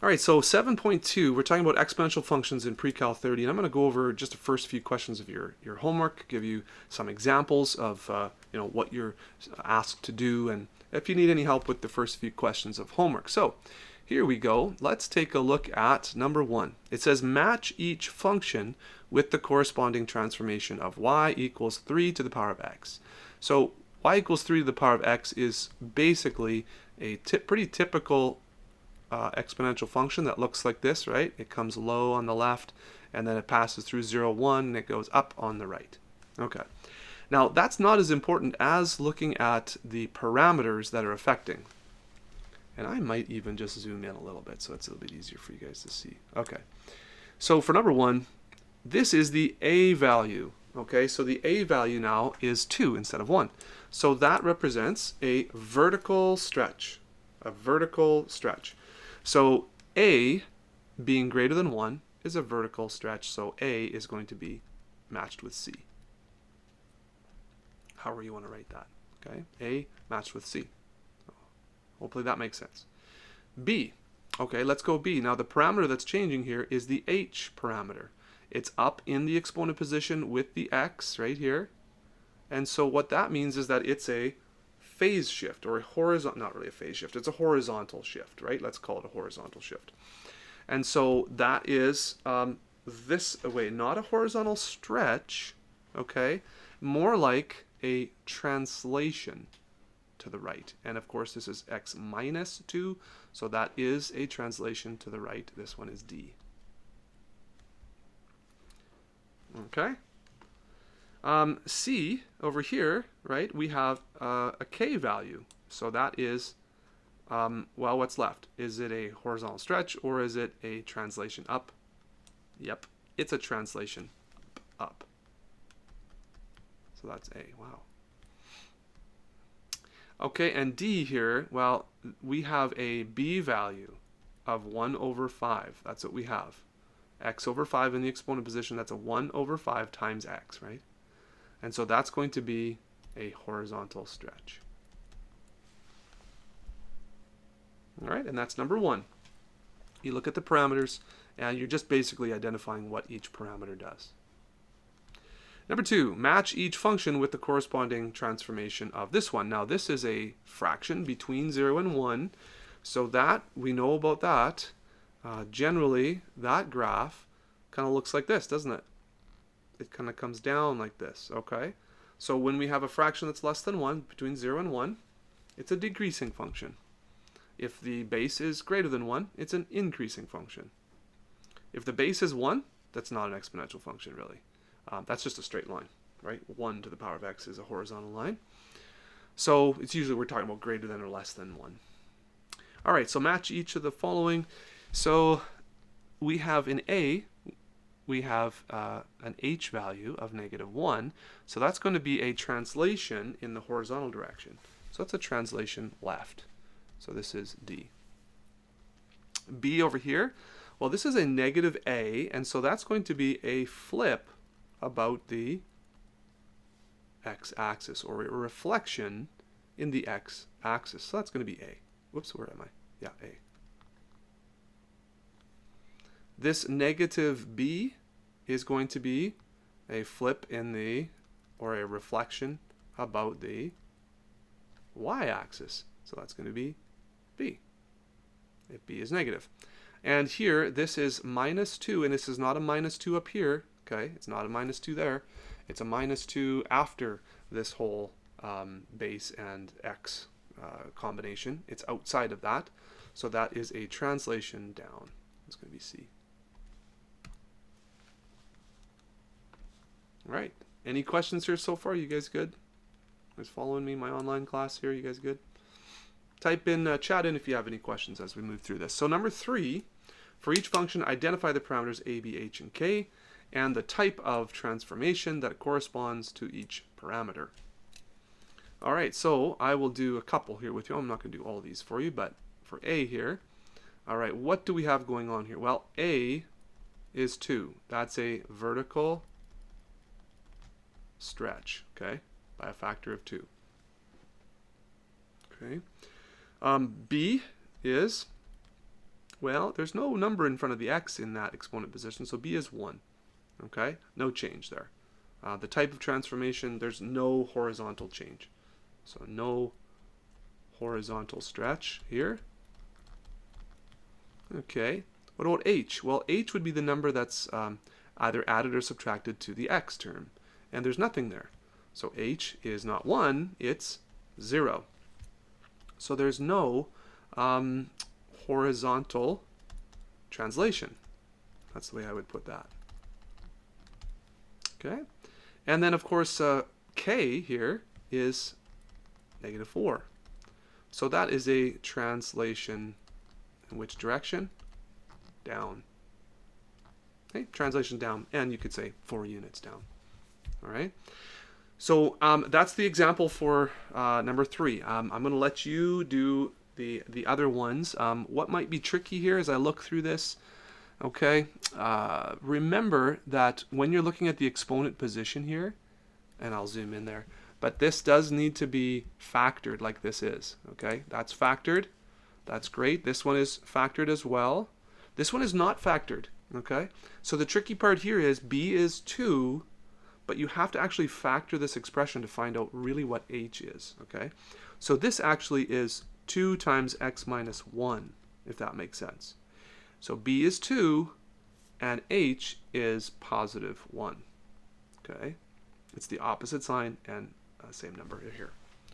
All right, so 7.2, we're talking about exponential functions in Pre-Cal 30, and I'm going to go over just the first few questions of your homework, give you some examples of what you're asked to do, and if you need any help with the first few questions of homework. So here we go. Let's take a look at number 1. It says match each function with the corresponding transformation of y equals 3 to the power of x. So y equals 3 to the power of x is basically a pretty typical exponential function that looks like this, right? It comes low on the left, and then it passes through 0, 1, and it goes up on the right. Okay. Now, that's not as important as looking at the parameters that are affecting. And I might even just zoom in a little bit so it's a little bit easier for you guys to see. Okay. So for number 1, this is the a value. Okay, so the a value now is 2 instead of 1. So that represents a vertical stretch. A vertical stretch. So a being greater than 1 is a vertical stretch, so a is going to be matched with c. However you want to write that. Okay, a matched with c. Hopefully that makes sense. B. Okay, let's go b. Now the parameter that's changing here is the h parameter. It's up in the exponent position with the x right here. And so what that means is that it's a phase shift, or a horizontal, not really a phase shift, it's a horizontal shift, right? Let's call it a horizontal shift. And so that is this way, not a horizontal stretch, okay? More like a translation to the right. And of course this is x minus 2, so that is a translation to the right. This one is D. Okay? C over here, right, we have a k value. So that is, well, what's left? Is it a horizontal stretch or is it a translation up? Yep, it's a translation up. So that's A. Wow. Okay, and D here, well, we have a B value of 1 over 5. That's what we have. X over 5 in the exponent position, that's a 1 over 5 times x, right? And so that's going to be a horizontal stretch. All right, and that's number 1. You look at the parameters, and you're just basically identifying what each parameter does. Number 2, match each function with the corresponding transformation of this one. Now, this is a fraction between 0 and 1, so that, we know about that. Generally, that graph kind of looks like this, doesn't it? It kind of comes down like this, okay? So when we have a fraction that's less than 1, between 0 and 1, it's a decreasing function. If the base is greater than 1, it's an increasing function. If the base is 1, that's not an exponential function, really. That's just a straight line, right? 1 to the power of x is a horizontal line. So it's usually we're talking about greater than or less than 1. All right, so match each of the following. So we have in A, we have an h value of -1. So that's going to be a translation in the horizontal direction. So it's a translation left. So this is D. B over here, well, this is a -a, and so that's going to be a flip about the x-axis, or a reflection in the x-axis. So that's going to be A. Whoops, where am I? Yeah, A. This -b is going to be a flip in the, or a reflection about the y-axis. So that's going to be B, if B is negative. And here, this is -2, and this is not a -2 up here, okay? It's not a -2 there. It's a -2 after this whole base and x combination. It's outside of that. So that is a translation down. It's going to be C. All right. Any questions here so far? You guys good? You guys following me in my online class here? You guys good? Type in, chat in if you have any questions as we move through this. So number 3, for each function, identify the parameters a, b, h, and k, and the type of transformation that corresponds to each parameter. All right, so I will do a couple here with you. I'm not going to do all of these for you, but for A here, all right, what do we have going on here? Well, A is 2. That's a vertical stretch, okay, by a factor of 2. Okay. B is Well, there's no number in front of the x in that exponent position, so b is 1. Okay, no change there. The type of transformation, there's no horizontal change. So no horizontal stretch here. Okay, what about h? Well, h would be the number that's either added or subtracted to the x term, and there's nothing there. So h is not 1, it's 0. So there's no horizontal translation. That's the way I would put that. Okay, and then of course k here is -4. So that is a translation in which direction? Down. Okay, translation down, and you could say 4 units down. All right. So that's the example for number 3. I'm going to let you do the other ones. What might be tricky here as I look through this, okay, remember that when you're looking at the exponent position here, and I'll zoom in there, but this does need to be factored like this is, okay? That's factored. That's great. This one is factored as well. This one is not factored, okay? So the tricky part here is b is 2, but you have to actually factor this expression to find out really what h is, okay? So this actually is 2 times x minus 1, if that makes sense. So b is 2, and h is positive 1, okay? It's the opposite sign and same number here.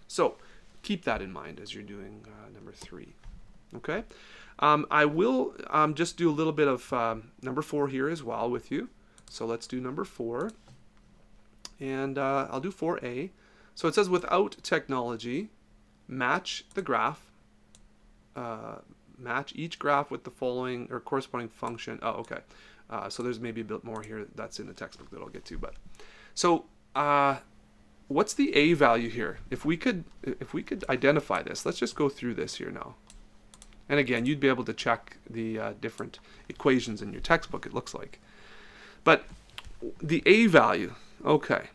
So keep that in mind as you're doing number 3, okay? I will just do a little bit of number 4 here as well with you. So let's do number 4. And I'll do 4a. So it says, without technology, match the graph, match each graph with the following or corresponding function. Oh, okay. So there's maybe a bit more here that's in the textbook that I'll get to. But so what's the a value here? If we could identify this, let's just go through this here now. And again, you'd be able to check the different equations in your textbook, it looks like. But the a value. Okay,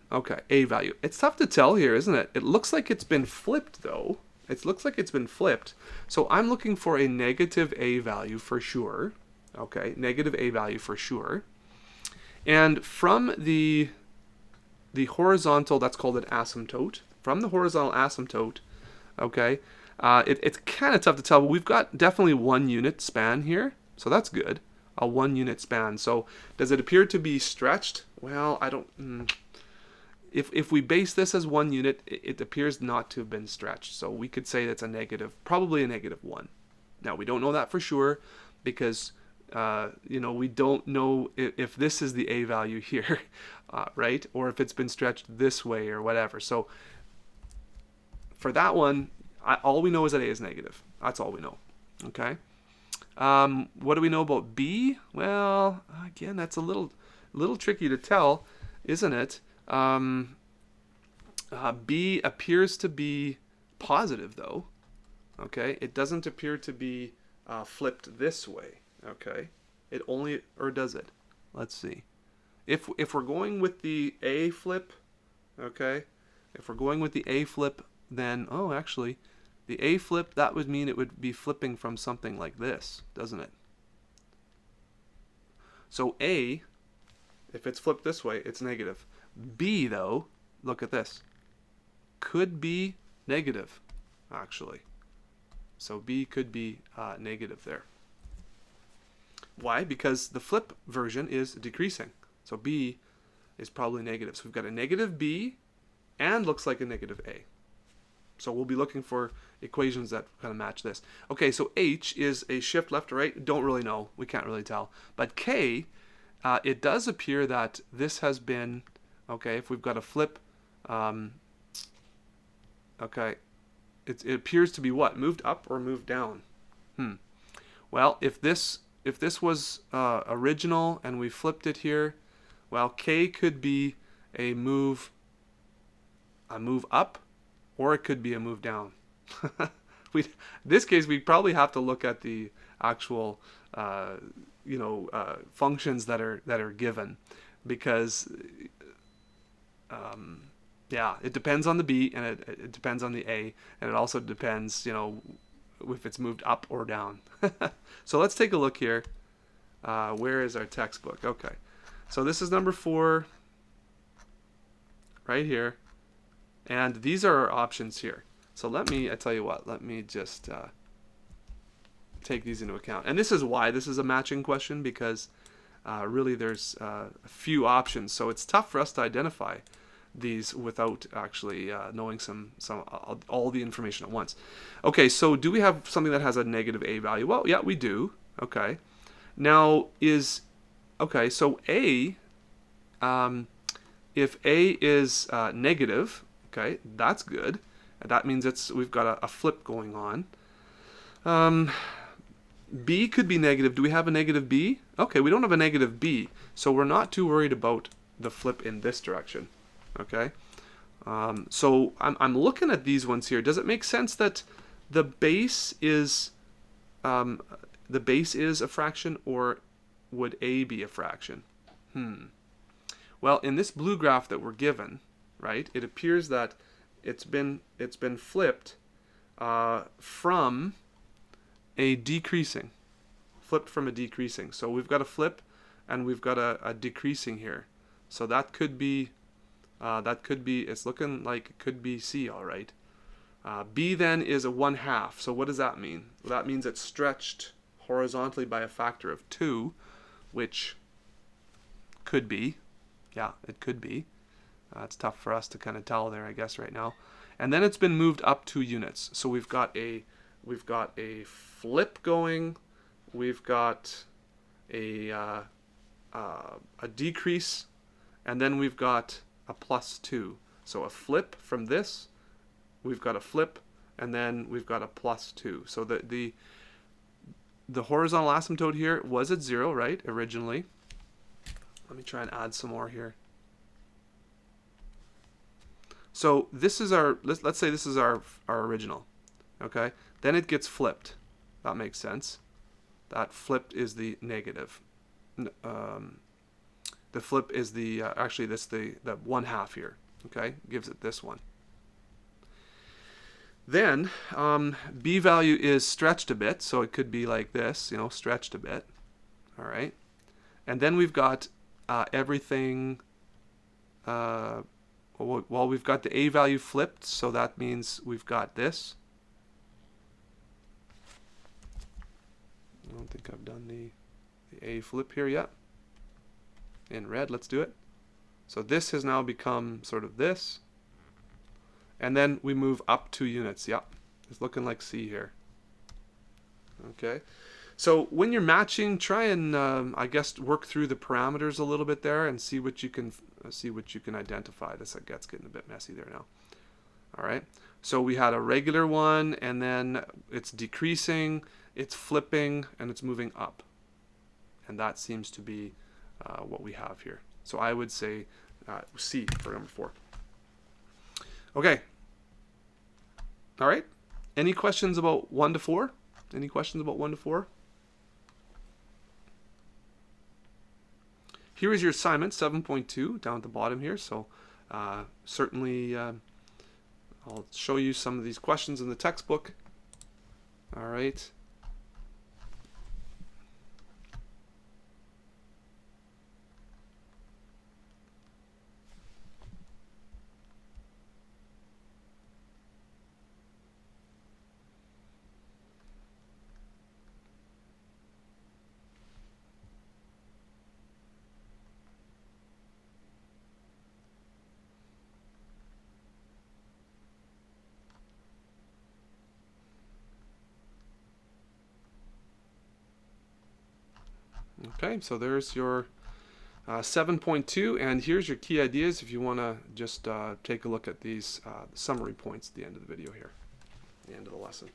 a value. It's tough to tell here, isn't it? It looks like it's been flipped, though. It looks like it's been flipped. So I'm looking for a negative a value for sure. Okay, negative a value for sure. And from the horizontal, that's called an asymptote. From the horizontal asymptote, okay, it's kind of tough to tell, but we've got definitely 1 unit span here. So that's good. A 1 unit span. So does it appear to be stretched? Well, I don't. If we base this as 1 unit, it appears not to have been stretched. So we could say that's a negative, probably a -1. Now we don't know that for sure because we don't know if this is the a value here, right? Or if it's been stretched this way or whatever. So for that one, all we know is that a is negative. That's all we know. Okay. What do we know about b? Well, again, that's a little tricky to tell, isn't it? B appears to be positive, though. Okay, it doesn't appear to be flipped this way. Okay, it only, or does it? Let's see. If we're going with the a flip, okay, if we're going with the a flip, then actually, the a flip, that would mean it would be flipping from something like this, doesn't it? So a, if it's flipped this way, it's negative. B, though, look at this, could be negative, actually. So B could be negative there. Why? Because the flip version is decreasing. So B is probably negative. So we've got a negative B and looks like a negative A. So we'll be looking for equations that kind of match this. Okay, so H is a shift left or right. Don't really know. We can't really tell. But K, it does appear that this has been, okay, if we've got a flip, okay, it appears to be what? Moved up or moved down? Well, if this was original and we flipped it here, well, K could be a move up, or it could be a move down. In this case, we probably have to look at the actual, functions that are given, because, yeah, it depends on the B and it depends on the A, and it also depends, if it's moved up or down. So let's take a look here. Where is our textbook? Okay, so this is number 4 right here, and these are our options here. So I tell you what, let me just take these into account. And this is why this is a matching question, because really there's a few options, so it's tough for us to identify these without actually knowing all the information at once. Okay, so do we have something that has a negative a value? Well, yeah, we do. Okay, now so a, if a is negative, okay, that's good. That means we've got a flip going on. B could be negative. Do we have a negative b? Okay, we don't have a negative b, so we're not too worried about the flip in this direction. Okay, so I'm looking at these ones here. Does it make sense that the base is a fraction, or would a be a fraction? Well, in this blue graph that we're given, right, it appears that it's been flipped from a decreasing. So we've got a flip and we've got a decreasing here. So that could be it's looking like it could be C, all right. B then is a 1/2. So what does that mean? Well, that means it's stretched horizontally by a factor of 2, which could be, yeah, it could be. It's tough for us to kind of tell there, I guess, right now. And then it's been moved up 2 units. So we've got a flip going. We've got a decrease, and then we've got a +2. So a flip from this, we've got a flip, and then we've got a +2. So the horizontal asymptote here was at 0, right, originally. Let me try and add some more here. So this is let's say this is our original, okay? Then it gets flipped. That makes sense. That flipped is the negative. The flip is the actually this the 1/2 here, okay? Gives it this one. Then b value is stretched a bit, so it could be like this, stretched a bit. All right, and then we've got everything. Well, we've got the a value flipped, so that means we've got this. I don't think I've done the a flip here yet. In red, let's do it. So this has now become sort of this. And then we move up 2 units. Yep, it's looking like C here. Okay, so when you're matching, try and I guess work through the parameters a little bit there and see what you can identify. This gets getting a bit messy there now. All right, so we had a regular one, and then it's decreasing, it's flipping, and it's moving up, and that seems to be what we have here. So I would say C for number 4. Okay. All right. Any questions about 1 to 4? Any questions about 1 to 4? Here is your assignment, 7.2, down at the bottom here. So certainly I'll show you some of these questions in the textbook. All right. Okay, so there's your 7.2, and here's your key ideas if you want to just take a look at these summary points at the end of the video here, the end of the lesson.